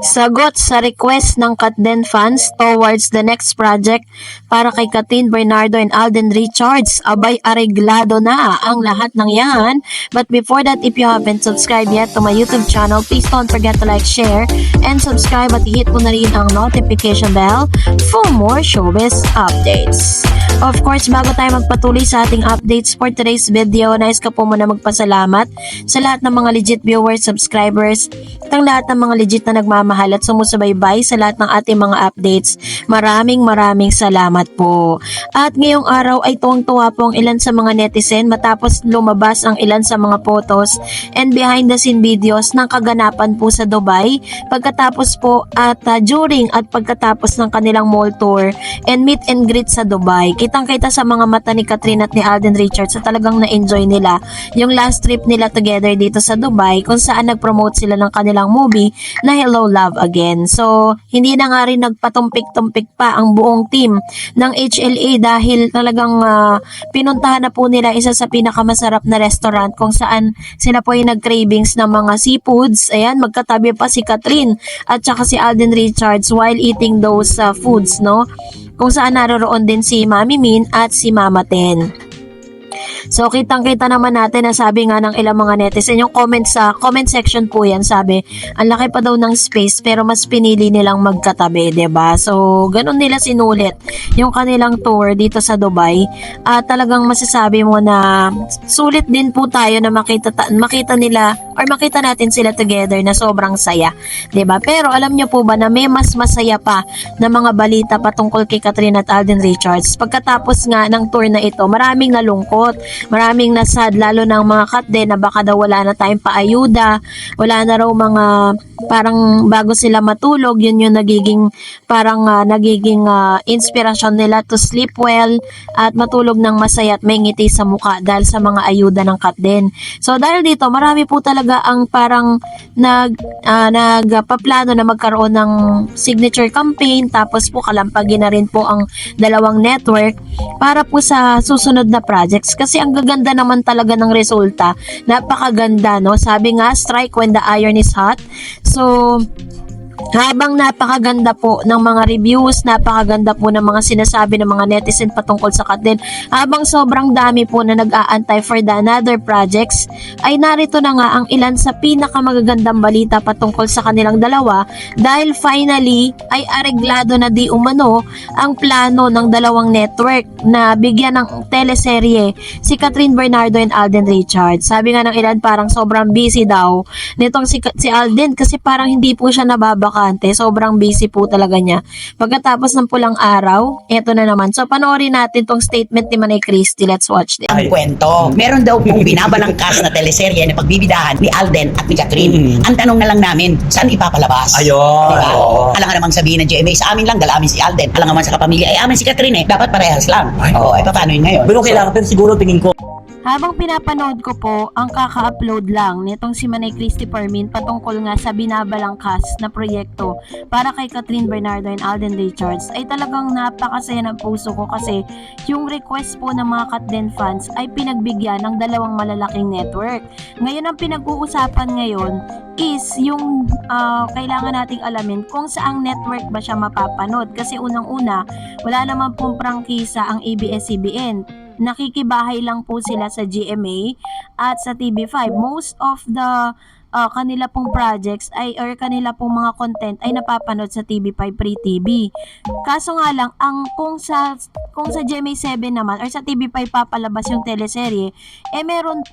Sagot sa request ng Katden fans towards the next project para kay Katrin Bernardo and Alden Richards. Abay, areglado na ang lahat ng yan. But before that, if you haven't subscribed yet to my YouTube channel, please don't forget to like, share, and subscribe at hit mo na rin ang notification bell for more showbiz updates. Of course, bago tayo magpatuloy sa ating updates for today's video, nais ka po muna magpasalamat sa lahat ng mga legit viewers, subscribers, at ang lahat ng mga legit na nagmamahal at sumusubaybay sa lahat ng ating mga updates. Maraming salamat po. At ngayong araw ay tuwang-tuwa po ang ilan sa mga netizen matapos lumabas ang ilan sa mga photos and behind the scene videos ng kaganapan po sa Dubai pagkatapos po at during at pagkatapos ng kanilang mall tour and meet and greet sa Dubai. Kitang-kita sa mga mata ni Katrin at ni Alden Richards sa talagang na-enjoy nila yung last trip nila together dito sa Dubai kung saan nag-promote sila ng kanilang movie na Hello Love Again. So, hindi na nga rin nagpatumpik-tumpik pa ang buong team ng HLA dahil talagang pinuntahan na po nila isa sa pinakamasarap na restaurant kung saan sila po yung nag-cravings ng mga seafoods. Ayan, magkatabi pa si Katrin at saka si Alden Richards while eating those foods, no? Kung saan naroroon din si Mami Min at si Mama Ten. So, kitang-kita naman natin na sabi nga ng ilang mga netizen, yung comment comment section po yan, sabi, ang laki pa daw ng space pero mas pinili nilang magkatabi, 'di ba? So, ganun nila sinulit yung kanilang tour dito sa Dubai. At talagang masasabi mo na sulit din po tayo na makita nila or makita natin sila together na sobrang saya, 'di ba? Pero alam niyo po ba na may mas masaya pa na mga balita patungkol kay Katrin at Alden Richards? Pagkatapos nga ng tour na ito, maraming nalungkot, maraming nasad, lalo ng mga Katden na baka daw wala na tayong paayuda, wala na raw mga parang bago sila matulog, yun yung nagiging parang nagiging inspirasyon nila to sleep well at matulog ng masaya at may ngiti sa mukha dahil sa mga ayuda ng Katden. So dahil dito, marami po talaga ang parang nagpaplano na magkaroon ng signature campaign, tapos po kalampagin na rin po ang dalawang network para po sa susunod na projects kasi ang gaganda naman talaga ng resulta. Napakaganda, no? Sabi nga, strike when the iron is hot. So, habang napakaganda po ng mga reviews, napakaganda po ng mga sinasabi ng mga netizen patungkol sa Katden, habang sobrang dami po na nag-aantay for the another projects, ay narito na nga ang ilan sa pinakamagagandang balita patungkol sa kanilang dalawa dahil finally ay areglado na di umano ang plano ng dalawang network na bigyan ng teleserye si Katrin Bernardo and Alden Richards. Sabi nga ng ilan parang sobrang busy daw nitong si Alden kasi parang hindi po siya nababakante. Sobrang busy po talaga niya. Pagkatapos ng pulang araw, eto na naman. So, panoorin natin tong statement ni Manay Christy. Let's watch this. Ang kwento. Meron daw pong binabalangkas na teleserye na pagbibidahan ni Alden at ni Katrin. Ang tanong na lang namin, saan ipapalabas? Ayun. Diba? Oo. Alam nga namang sabihin ng GMA, sa amin lang, dala amin si Alden. Alam nga naman sa kapamilya, ay amin si Katrin eh. Dapat parehas lang. Oo, ay paano yun ngayon? Pero kailangan, pero siguro tingin ko, Habang pinapanood ko po ang kaka-upload lang nitong si Manay Christy Permin patungkol nga sa binabalangkas na proyekto para kay Katrin Bernardo and Alden Richards, ay talagang napakasaya ng puso ko kasi yung request po ng mga Katden fans ay pinagbigyan ng dalawang malalaking network. Ngayon ang pinag-uusapan ngayon is yung kailangan nating alamin kung saang network ba siya mapapanood kasi unang-una wala naman pong prangkisa ang ABS-CBN. Nakikibahay lang po sila sa GMA at sa TV5. Most of the kanila pong projects ay or kanila pong mga content ay napapanood sa TV5 Free TV. Kaso nga lang kung sa GMA7 naman or sa TV5 papalabas yung teleserye,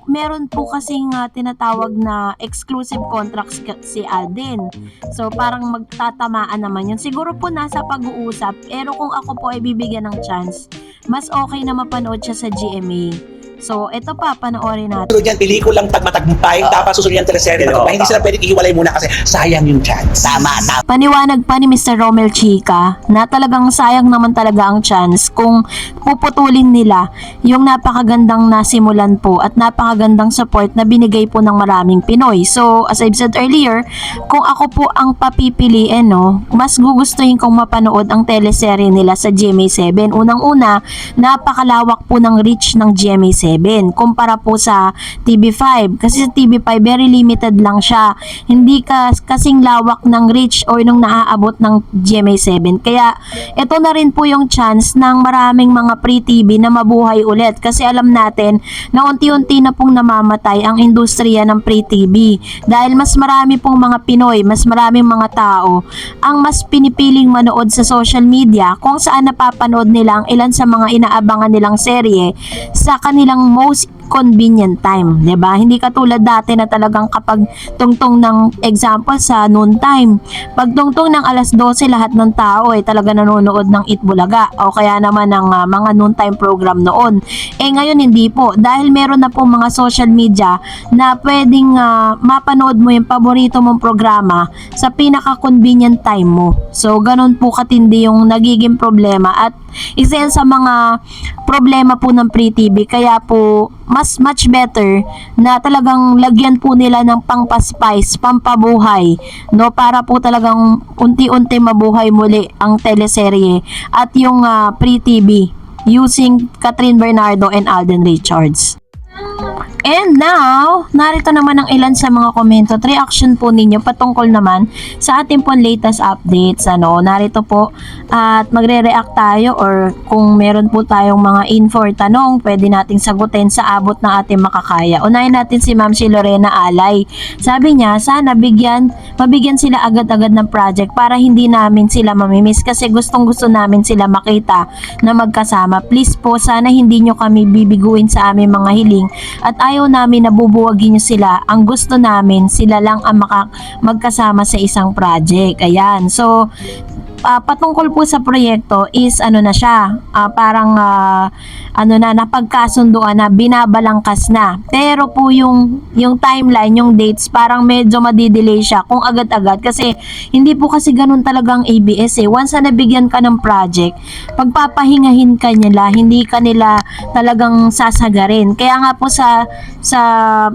meron po kasing tinatawag na exclusive contracts si Alden. So parang magtatamaan naman yun. Siguro po nasa pag-uusap, pero kung ako po ay bibigyan ng chance, mas okay na mapanood siya sa GMA. So, ito pa, panoorin natin. susunod yan, pelikulang pagmatagumpay, dapat susunod yan teleserye. Hindi sila pwedeng ihiwalay muna kasi sayang yung chance. Tama. Paniwanag pa ni Mr. Romel Chica na talagang sayang naman talaga ang chance kung puputulin nila yung napakagandang nasimulan po at napakagandang support na binigay po ng maraming Pinoy. So, as I've said earlier, kung ako po ang papipiliin, no, mas gugustuhin kong mapanood ang teleserye nila sa GMA7. Unang-una, napakalawak po ng reach ng GMA7. GMA7 kumpara po sa TV5. Kasi sa TV5 very limited lang siya. Hindi kasing lawak ng reach or nung naaabot ng GMA7. Kaya ito na rin po yung chance ng maraming mga pre-TV na mabuhay ulit. Kasi alam natin na unti-unti na pong namamatay ang industriya ng pre-TV. Dahil mas marami pong mga Pinoy, mas maraming mga tao ang mas pinipiling manood sa social media kung saan napapanood nila ang ilan sa mga inaabangan nilang serye sa kanilang most convenient time, 'di ba? Hindi katulad dati na talagang kapag tungtong ng example sa noon time, pag tungtong ng alas 12 lahat ng tao ay talaga nanonood ng Itbulaga o kaya naman ng mga noon time program noon. Ngayon hindi po dahil meron na po mga social media na pwedeng mapanood mo yung paborito mong programa sa pinaka-convenient time mo. So ganun po katindi yung nagiging problema at isa yan sa mga problema po ng pre-TV kaya po mas much better na talagang lagyan po nila ng pangpaspice, pampabuhay, no, para po talagang unti-unti mabuhay muli ang teleserye at yung pre-TV using Catherine Bernardo and Alden Richards. And now, narito naman ang ilan sa mga komento at reaction po ninyo patungkol naman sa ating po latest updates. Narito po at magre-react tayo or kung meron po tayong mga info or tanong, pwede nating sagutin sa abot ng ating makakaya. Unahin natin si Ma'am si Lorena Alay. Sabi niya, sana mabigyan sila agad-agad ng project para hindi namin sila mamimiss kasi gustong-gusto namin sila makita na magkasama. Please po, sana hindi nyo kami bibiguin sa aming mga hiling at ayaw namin na bubuwagin nyo sila. Ang gusto namin, sila lang ang magkasama sa isang project. Ayan. So, patungkol po sa proyekto is na siya, parang napagkasunduan na, binabalangkas na. Pero po yung timeline, yung dates, parang medyo madidelay siya kung agad-agad kasi hindi po kasi ganun talagang ABS Once na nabigyan ka ng project, pagpapahingahin ka nila, hindi ka nila talagang sasagarin. Kaya nga po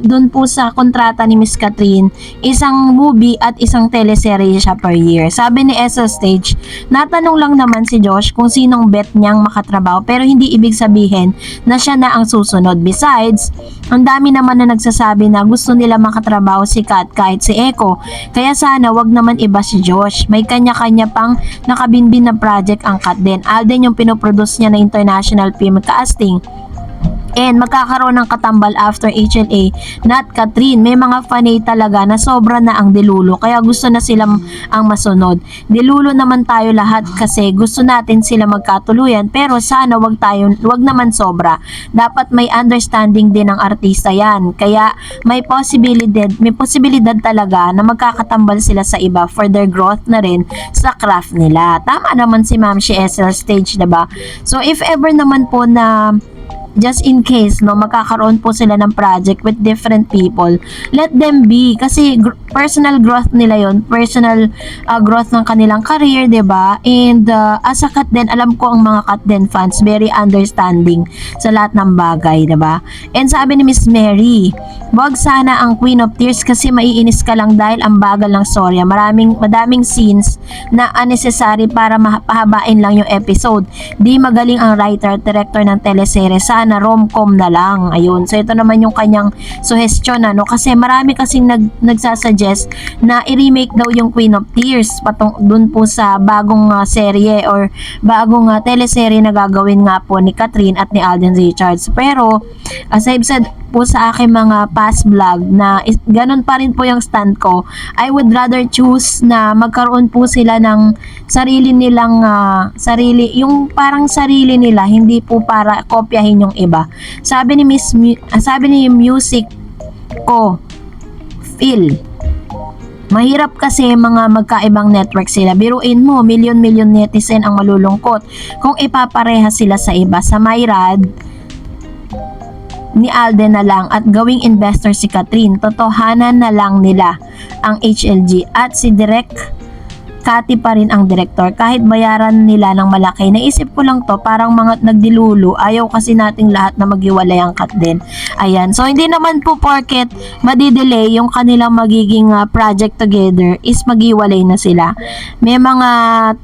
doon po sa kontrata ni Miss Catherine, isang movie at isang teleserye siya per year. Sabi ni Esa Stage, natanong lang naman si Josh kung sinong bet niyang makatrabaho pero hindi ibig sabihin na siya na ang susunod. Besides, ang dami naman na nagsasabi na gusto nila makatrabaho si Kat kahit si Echo. Kaya sana wag naman iba si Josh. May kanya-kanya pang nakabinbin na project ang Kat din. Alden yung pinoproduce niya na international film casting. And magkakaroon ng katambal after HLA, not Catherine. May mga fanay talaga na sobra na ang dilulo, kaya gusto na silang ang masunod. Dilulo naman tayo lahat kasi gusto natin sila magkatuluyan, pero sana wag naman sobra. Dapat may understanding din ng artista yan. Kaya may posibilidad talaga na magkakatambal sila sa iba for their growth na rin sa craft nila. Tama naman si Ma'am si SL Stage, diba? So if ever naman po na just in case magkakaroon po sila ng project with different people, let them be kasi personal growth nila yon, personal growth ng kanilang career, 'di ba? And as a Kat din, alam ko ang mga Kat din fans very understanding sa lahat ng bagay, 'di ba? And sabi ni Miss Mary, wag sana ang Queen of Tears kasi maiinis ka lang dahil ang bagal ng storya. Madaming scenes na unnecessary para pahabain lang yung episode. Di magaling ang writer at director ng teleserye. Sana rom-com na lang. Ayun. So ito naman yung kanyang suggestion kasi marami kasing nagsasuggest na i-remake daw yung Queen of Tears dun po sa bagong serye or bagong teleserye na gagawin nga po ni Catherine at ni Alden Richards. Pero as I've said po sa aking mga past vlog na ganun pa rin po yung stand ko, I would rather choose na magkaroon po sila ng sarili nilang yung parang sarili nila, hindi po para kopyahin yung iba. Sabi ni Music ko Phil, mahirap kasi mga magkaibang network sila. Biruin mo, milyon-milyon netizen ang malulungkot kung ipapareha sila sa iba. Sa Mayrad ni Alden na lang at gawing investor si Catherine. Totohanan na lang nila ang HLG at si Direk Kati pa rin ang direktor kahit bayaran nila ng malaki. Naisip ko lang to, parang mga nagdilulu, ayaw kasi nating lahat na maghiwalay ang cut din. Ayan, so hindi naman po porket madidelay yung kanilang magiging project together is maghiwalay na sila. May mga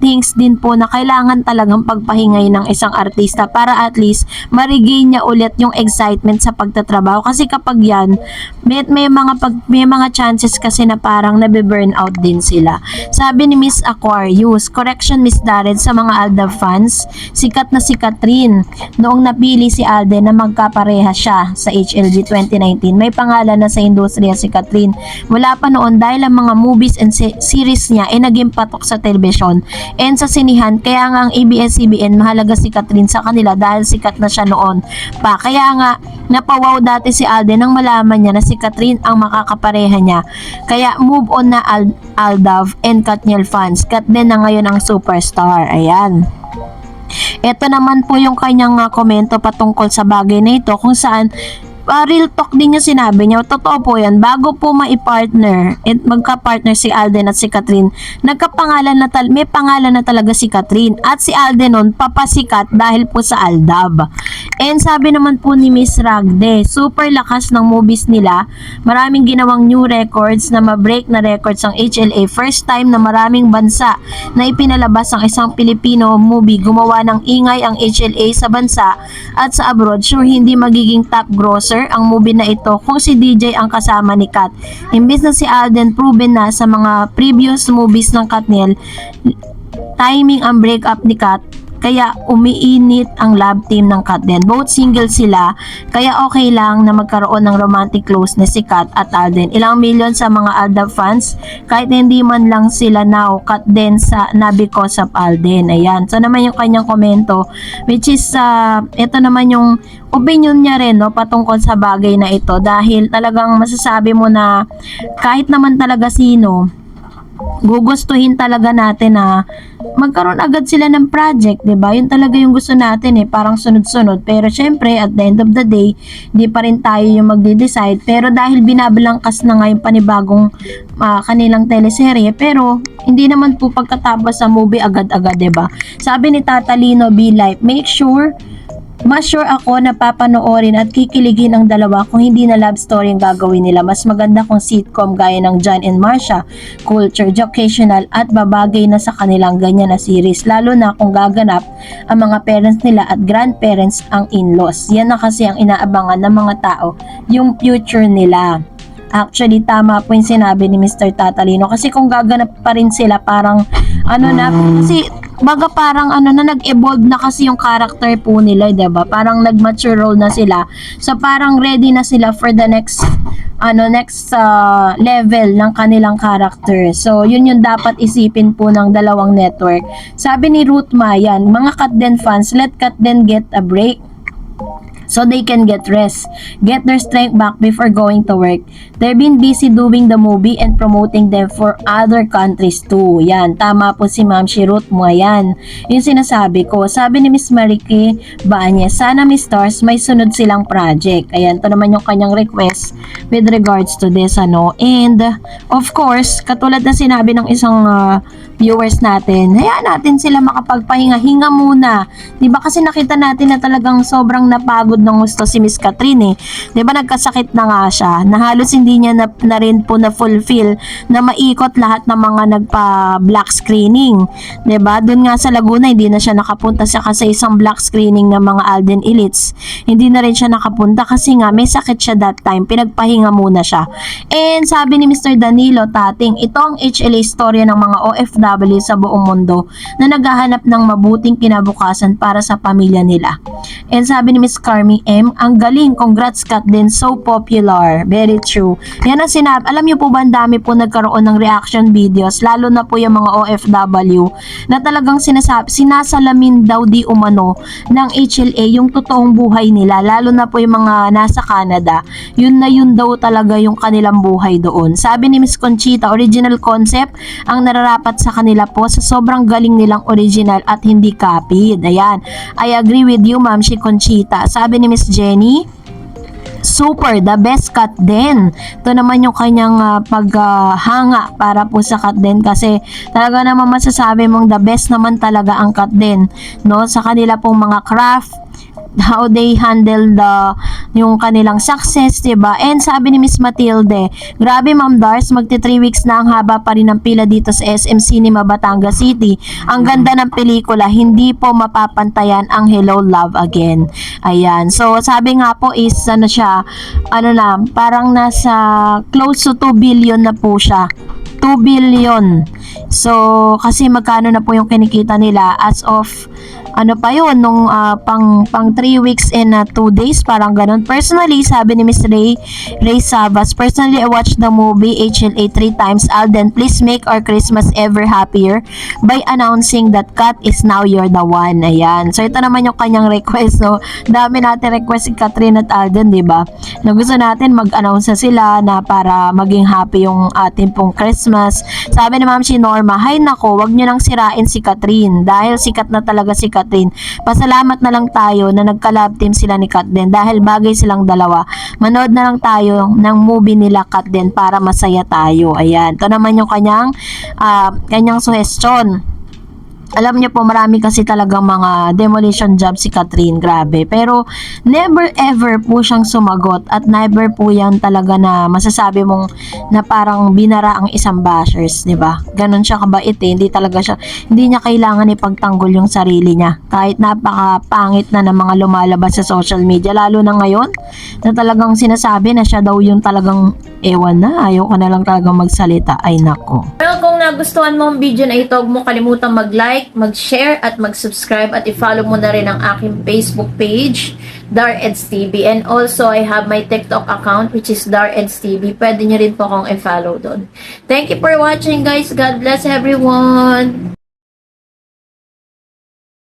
things din po na kailangan talagang pagpahingay ng isang artista para at least ma-regain niya ulit yung excitement sa pagtatrabaho, kasi kapag yan may mga chances kasi na parang nabe-burn out din sila. Sabi ni Miss Aquarius, correction Miss Darren sa mga Alda fans, sikat na si Catherine noong napili si Alden na magkapareha siya sa HLG 2019. May pangalan na sa industriya si Catherine mula pa noon dahil ang mga movies and series niya ay naging patok sa telebisyon and sa sinihan, kaya nga ang ABS-CBN mahalaga si Catherine sa kanila dahil sikat na siya noon pa. Kaya nga napawaw dati si Alden nang malaman niya na si Catherine ang makakapareha niya. Kaya move on na Aldav and Katniel fans. Kat din na ngayon ang superstar. Ayan. Ito naman po yung kanyang komento patungkol sa bagay na ito, kung saan real talk din yung sinabi niya. Totoo po yan. Bago po maipartner at magka-partner si Alden at si Catherine, may pangalan na talaga si Catherine. At si Alden nun, papasikat dahil po sa Aldab. And sabi naman po ni Miss Ragde, super lakas ng movies nila. Maraming ginawang new records na ma-break na records ang HLA. First time na maraming bansa na ipinalabas ang isang Pilipino movie. Gumawa ng ingay ang HLA sa bansa at sa abroad. Sure, hindi magiging top grosser ang movie na ito kung si DJ ang kasama ni Kat. Imbis na si Alden, proven na sa mga previous movies ng Katniel, timing ang breakup ni Kat, kaya umiinit ang love team ng Kat din. Both single sila, kaya okay lang na magkaroon ng romantic closeness si Kat at Alden. Ilang milyon sa mga Alda fans, kahit hindi man lang sila now, Kat din na because of Alden. Ayan. So naman yung kanyang komento, which is, ito naman yung opinion niya rin, no, patungkol sa bagay na ito, dahil talagang masasabi mo na kahit naman talaga sino, gugustuhin talaga natin na magkaroon agad sila ng project, 'di ba? Yun talaga yung gusto natin parang sunod-sunod. Pero syempre, at the end of the day, di pa rin tayo yung magde-decide. Pero dahil binabalangkas na nga yung panibagong kanilang teleserye, pero hindi naman po pagkatapos sa movie agad-agad, 'di ba? Sabi ni Tata Lino B. Life, mas sure ako na papanoorin at kikiligin ang dalawa kung hindi na love story ang gagawin nila. Mas maganda kung sitcom gaya ng John and Marcia, culture, educational at babagay na sa kanilang ganyan na series. Lalo na kung gaganap ang mga parents nila at grandparents ang in-laws. Yan na kasi ang inaabangan ng mga tao, yung future nila. Actually, tama po yung sinabi ni Mr. Tatalino, kasi kung gaganap pa rin sila parang kasi parang na nag-evolve na kasi yung character po nila, 'di ba? Parang nag-mature role na sila. So parang ready na sila for the next level ng kanilang character. So yun yung dapat isipin po ng dalawang network. Sabi ni Ruth Mayan, mga Katden fans, let Katden get a break so they can get rest, get their strength back before going to work. They've been busy doing the movie and promoting them for other countries too. Yan, tama po si Ma'am Shirut mo yan. Yung sinasabi ko, sabi ni Miss Marike Bañez, sana Miss Stars may sunod silang project. Ayan, to naman yung kanyang request with regards to this, And, of course, katulad na sinabi ng isang viewers natin, hayaan natin sila makapagpahinga-hinga muna. Diba kasi nakita natin na talagang sobrang napagod ng gusto si Miss Catherine. Diba nagkasakit na nga siya, na halos hindi niya na rin po na-fulfill na maikot lahat ng mga nagpa-black screening. Diba? Doon nga sa Laguna, hindi na siya nakapunta sa isang black screening ng mga Alden Elites. Hindi na rin siya nakapunta kasi nga may sakit siya that time. Pinagpahinga muna siya. And sabi ni Mr. Danilo Tating, ito ang HLA storya ng mga OFW sa buong mundo na naghahanap ng mabuting kinabukasan para sa pamilya nila. And sabi ni Miss Carmi M, ang galing, congrats Kat din, so popular. Very true. Yan ang sinabi. Alam niyo po ba, ang dami po nagkaroon ng reaction videos, lalo na po yung mga OFW, na talagang sinasalamin daw di umano ng HLA yung totoong buhay nila, lalo na po yung mga nasa Canada. Yun daw talaga yung kanilang buhay doon. Sabi ni Miss Conchita, original concept ang nararapat sa kanila po sa sobrang galing nilang original at hindi copied. Ayan. I agree with you, Ma'am si Conchita. Sabi ni Miss Jenny, super, the best cut din. Ito naman yung kanyang paghanga para po sa cut din kasi talaga naman masasabi mong the best naman talaga ang cut din, no? Sa kanila pong mga craft, how they handle yung kanilang success, diba? And sabi ni Miss Matilde, grabe Ma'am Dars, magti 3 weeks na, ang haba pa rin ng pila dito sa SM Cinema Batangas City. Ang ganda ng pelikula, hindi po mapapantayan ang Hello Love Again. Ayan. So, sabi nga po is, parang nasa close to 2 billion na po siya. 2 billion. So, kasi magkano na po yung kinikita nila as of nung pang 3 weeks and 2 days, parang ganun. Personally, sabi ni Miss Ray Sabas, personally, I watched the movie HLA 3 times. Alden, please make our Christmas ever happier by announcing that Kat is now you're the one. Ayan. So, ito naman yung kanyang request. So, dami natin request si Catherine at Alden, diba? Na gusto natin mag-announce na sila na para maging happy yung ating pong Christmas. Sabi ni Ma'am si Norma, hay nako, wag nyo nang sirain si Catherine dahil sikat na talaga si Catherine. Pasalamat na lang tayo na nagka-love team sila ni Kat din dahil bagay silang dalawa. Manood na lang tayo ng movie nila Kat din para masaya tayo. Ayan. Ito naman yung kanyang suggestion. Alam niyo po, marami kasi talagang mga demolition job si Catherine, grabe. Pero never ever po siyang sumagot at never po yan talaga na masasabi mong na parang binara ang isang bashers, di ba? Ganon siya kabait eh. Hindi niya kailangan ipagtanggol yung sarili niya. Kahit napakapangit na ng mga lumalabas sa social media, lalo na ngayon na talagang sinasabi na siya daw yung talagang ewan na, ayaw ka na lang talagang magsalita. Ay nako. Well, kung nagustuhan mo ang video na ito, huwag mo kalimutan mag-like, mag-share at mag-subscribe at i-follow mo na rin ang aking Facebook page, DarEds TV. And also, I have my TikTok account which is DarEds TV. Pwede nyo rin po akong i-follow doon. Thank you for watching guys. God bless everyone!